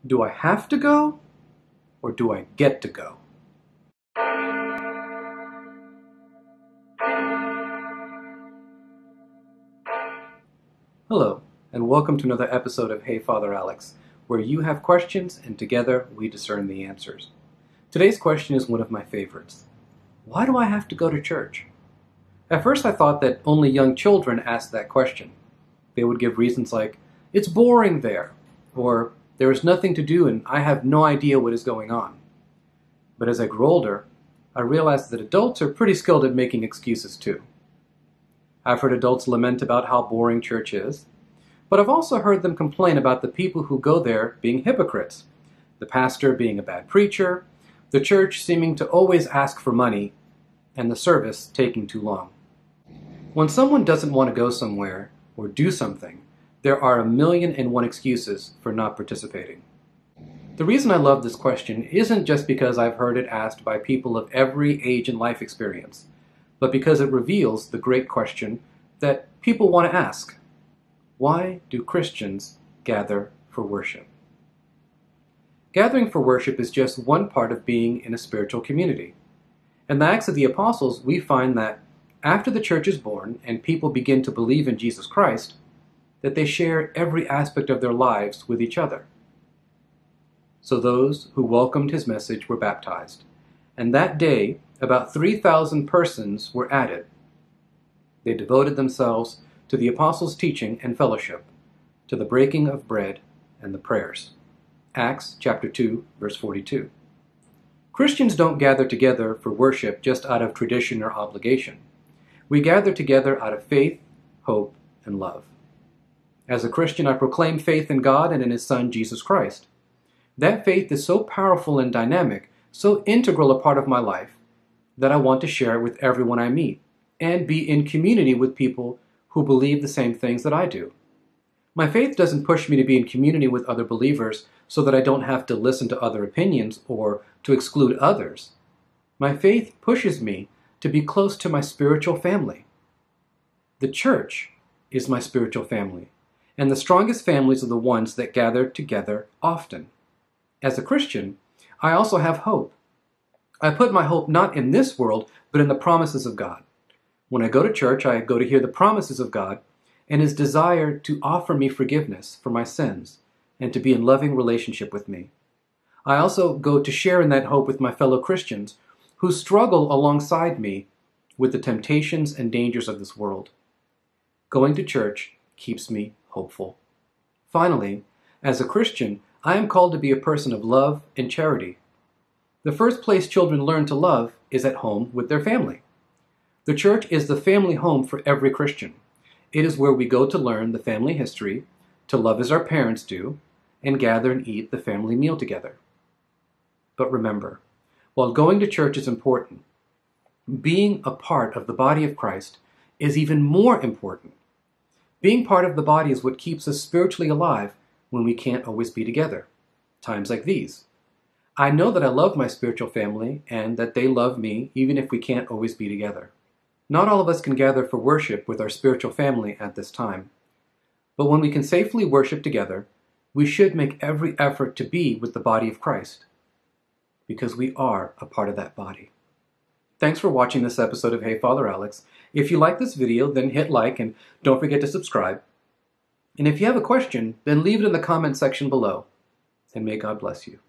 Do I have to go, or do I get to go? Hello, and welcome to another episode of Hey Father Alex, where you have questions and together we discern the answers. Today's question is one of my favorites. Why do I have to go to church? At first I thought that only young children asked that question. They would give reasons like, it's boring there, or there is nothing to do and I have no idea what is going on. But as I grew older, I realized that adults are pretty skilled at making excuses too. I've heard adults lament about how boring church is, but I've also heard them complain about the people who go there being hypocrites, the pastor being a bad preacher, the church seeming to always ask for money, and the service taking too long. When someone doesn't want to go somewhere or do something, there are 1,000,001 excuses for not participating. The reason I love this question isn't just because I've heard it asked by people of every age and life experience, but because it reveals the great question that people want to ask. Why do Christians gather for worship? Gathering for worship is just one part of being in a spiritual community. In the Acts of the Apostles, we find that after the church is born and people begin to believe in Jesus Christ, that they share every aspect of their lives with each other. So those who welcomed his message were baptized, and that day about 3,000 persons were added. They devoted themselves to the apostles' teaching and fellowship, to the breaking of bread and the prayers. Acts chapter 2, verse 42. Christians don't gather together for worship just out of tradition or obligation. We gather together out of faith, hope, and love. As a Christian, I proclaim faith in God and in His Son, Jesus Christ. That faith is so powerful and dynamic, so integral a part of my life, that I want to share it with everyone I meet, and be in community with people who believe the same things that I do. My faith doesn't push me to be in community with other believers so that I don't have to listen to other opinions or to exclude others. My faith pushes me to be close to my spiritual family. The church is my spiritual family, and the strongest families are the ones that gather together often. As a Christian, I also have hope. I put my hope not in this world, but in the promises of God. When I go to church, I go to hear the promises of God and His desire to offer me forgiveness for my sins and to be in loving relationship with me. I also go to share in that hope with my fellow Christians who struggle alongside me with the temptations and dangers of this world. Going to church keeps me hopeful. Finally, as a Christian, I am called to be a person of love and charity. The first place children learn to love is at home with their family. The church is the family home for every Christian. It is where we go to learn the family history, to love as our parents do, and gather and eat the family meal together. But remember, while going to church is important, being a part of the body of Christ is even more important. Being part of the body is what keeps us spiritually alive when we can't always be together. Times like these. I know that I love my spiritual family and that they love me even if we can't always be together. Not all of us can gather for worship with our spiritual family at this time. But when we can safely worship together, we should make every effort to be with the body of Christ, because we are a part of that body. Thanks for watching this episode of Hey Father Alex. If you like this video, then hit like and don't forget to subscribe. And if you have a question, then leave it in the comment section below. And may God bless you.